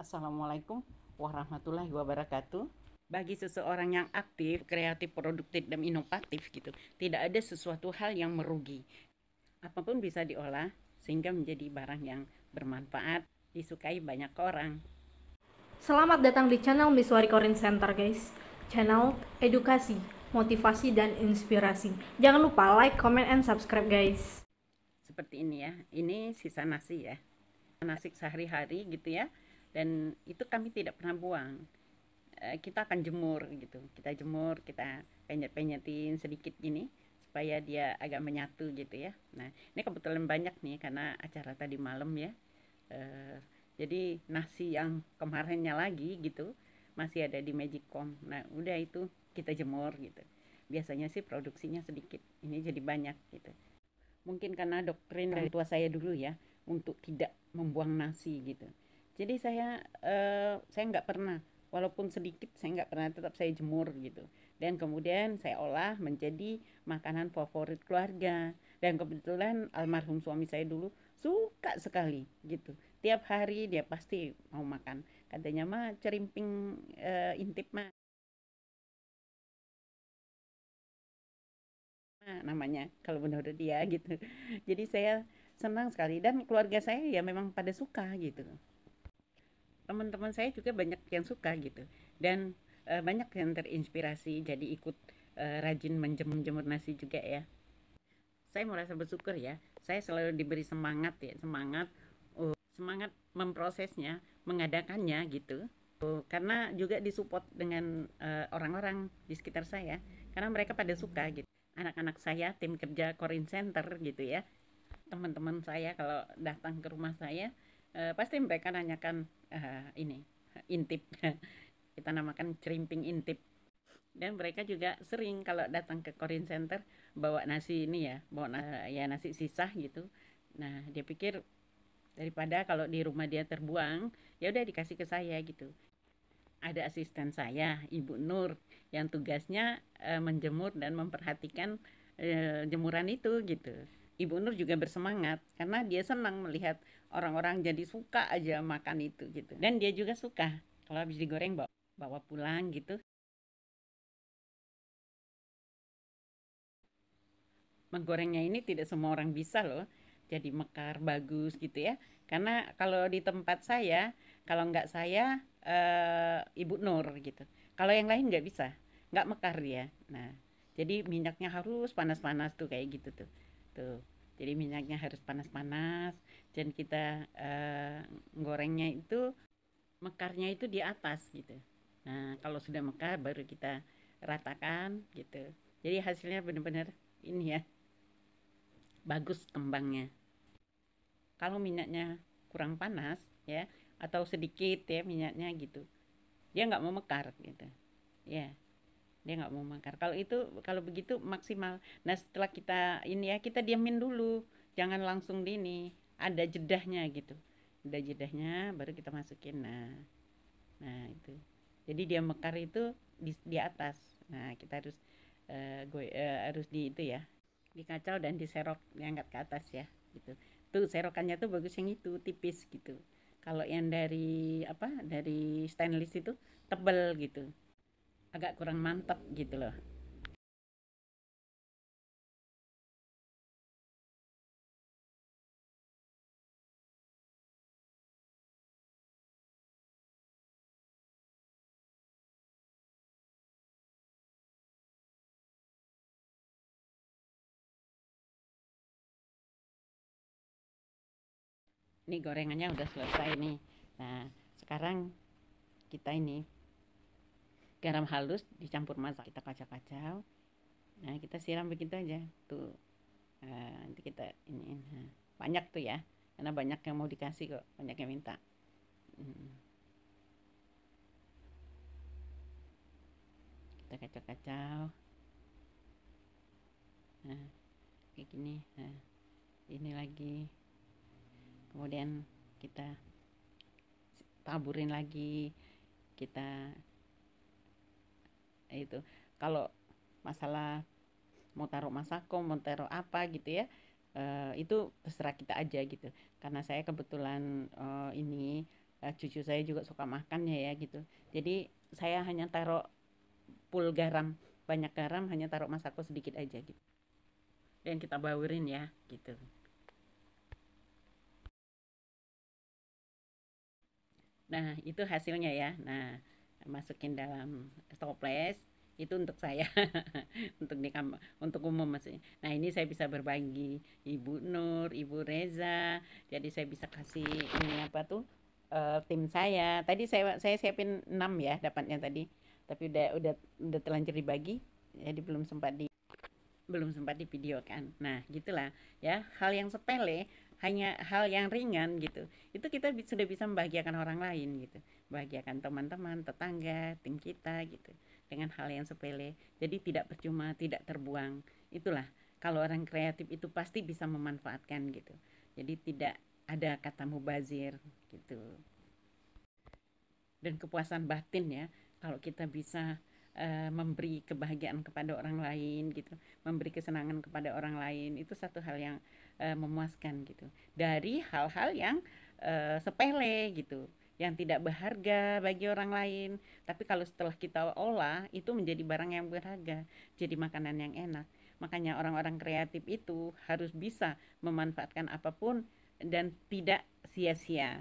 Assalamualaikum warahmatullahi wabarakatuh. Bagi seseorang yang aktif, kreatif, produktif, dan inovatif gitu, tidak ada sesuatu hal yang merugi. Apapun bisa diolah sehingga menjadi barang yang bermanfaat, disukai banyak orang. Selamat datang di channel Miswari Korin Center, guys. Channel edukasi, motivasi, dan inspirasi. Jangan lupa like, comment, and subscribe, guys. Seperti ini ya, ini sisa nasi ya. Nasi sehari-hari gitu ya. Dan itu kami tidak pernah buang. Kita akan jemur gitu. Kita jemur, kita penyet-penyetin sedikit gini supaya dia agak menyatu gitu ya. Nah, ini kebetulan banyak nih karena acara tadi malam ya. Eh, jadi nasi yang kemarinnya lagi gitu masih ada di Magicom. Nah, udah itu kita jemur gitu. Biasanya sih produksinya sedikit. Ini jadi banyak gitu. Mungkin karena doktrin dari tua saya dulu ya untuk tidak membuang nasi gitu. Jadi saya nggak pernah, walaupun sedikit saya nggak pernah, tetap saya jemur gitu. Dan kemudian saya olah menjadi makanan favorit keluarga. Dan kebetulan almarhum suami saya dulu suka sekali gitu. Tiap hari dia pasti mau makan. Katanya mah cerimping intip mah namanya kalau menurut dia gitu. Jadi saya senang sekali dan keluarga saya ya memang pada suka gitu. Teman-teman saya juga banyak yang suka gitu dan banyak yang terinspirasi jadi ikut rajin menjemur nasi juga ya. Saya merasa bersyukur ya. Saya selalu diberi semangat ya, semangat memprosesnya, mengadakannya gitu. Karena juga disupport dengan orang-orang di sekitar saya karena mereka pada suka gitu. Anak-anak saya tim kerja Corin Center gitu ya, teman-teman saya kalau datang ke rumah saya pasti mereka nanyakan ini intip kita namakan cerimping intip. Dan mereka juga sering kalau datang ke Korean Center bawa nasi ini ya, bawa ya nasi sisa gitu. Nah, dia pikir daripada kalau di rumah dia terbuang, ya udah dikasih ke saya gitu. Ada asisten saya, Ibu Nur, yang tugasnya menjemur dan memperhatikan jemuran itu gitu. Ibu Nur juga bersemangat karena dia senang melihat orang-orang jadi suka aja makan itu gitu. Dan dia juga suka kalau habis digoreng bawa pulang gitu. Menggorengnya ini tidak semua orang bisa loh. Jadi mekar bagus gitu ya. Karena kalau di tempat saya, kalau nggak saya Ibu Nur gitu. Kalau yang lain nggak bisa, nggak mekar dia. Nah, jadi minyaknya harus panas-panas tuh kayak gitu tuh. Tuh. Jadi minyaknya harus panas-panas dan kita gorengnya itu mekarnya itu di atas gitu. Nah, kalau sudah mekar baru kita ratakan gitu. Jadi hasilnya benar-benar ini ya, bagus kembangnya. Kalau minyaknya kurang panas ya atau sedikit ya minyaknya gitu, dia nggak mau mekar gitu. Ya, dia nggak mau mekar. Kalau begitu maksimal. Nah, setelah kita ini ya kita diamin dulu, jangan langsung di ini. Ada jedahnya gitu. Ada jedahnya baru kita masukin. Nah itu. Jadi dia mekar itu di atas. Nah, kita harus harus di itu ya, dikacau dan diserok, diangkat ke atas ya gitu. Tuh serokannya tuh bagus yang itu tipis gitu. Kalau yang dari apa, dari stainless itu tebel gitu, agak kurang mantap gitu loh. Ini gorengannya udah selesai nih. Nah, sekarang kita ini garam halus dicampur masak, kita kacau-kacau. Nah, kita siram begitu aja tuh. Nanti kita ini banyak tuh ya, karena banyak yang mau dikasih kok, banyak yang minta. Hmm, kita kacau-kacau. Nah, kayak gini. Nah, ini lagi. Kemudian kita taburin lagi. Kita itu kalau masalah mau taruh masako, mau taruh apa gitu ya. Itu terserah kita aja gitu. Karena saya kebetulan ini cucu saya juga suka makannya ya gitu. Jadi saya hanya taruh full garam, banyak garam, hanya taruh masako sedikit aja gitu. Dan kita baurin ya gitu. Nah, itu hasilnya ya. Nah, masukin dalam toples itu untuk saya untuk di untuk umum maksudnya. Nah, ini saya bisa berbagi Ibu Nur, Ibu Reza. Jadi saya bisa kasih ini apa tuh tim saya. Tadi saya siapin 6 ya dapatnya tadi. Tapi udah terlanjur dibagi. Jadi belum sempat di video kan. Nah, gitulah ya, hal yang sepele, hanya hal yang ringan gitu. Itu kita sudah bisa membahagiakan orang lain gitu. Membahagiakan teman-teman, tetangga, tim kita gitu. Dengan hal yang sepele. Jadi tidak percuma, tidak terbuang. Itulah kalau orang kreatif itu pasti bisa memanfaatkan gitu. Jadi tidak ada kata mubazir gitu. Dan kepuasan batin ya kalau kita bisa memberi kebahagiaan kepada orang lain gitu, memberi kesenangan kepada orang lain itu satu hal yang memuaskan gitu. Dari hal-hal yang sepele gitu, yang tidak berharga bagi orang lain, tapi kalau setelah kita olah itu menjadi barang yang berharga, jadi makanan yang enak. Makanya orang-orang kreatif itu harus bisa memanfaatkan apapun dan tidak sia-sia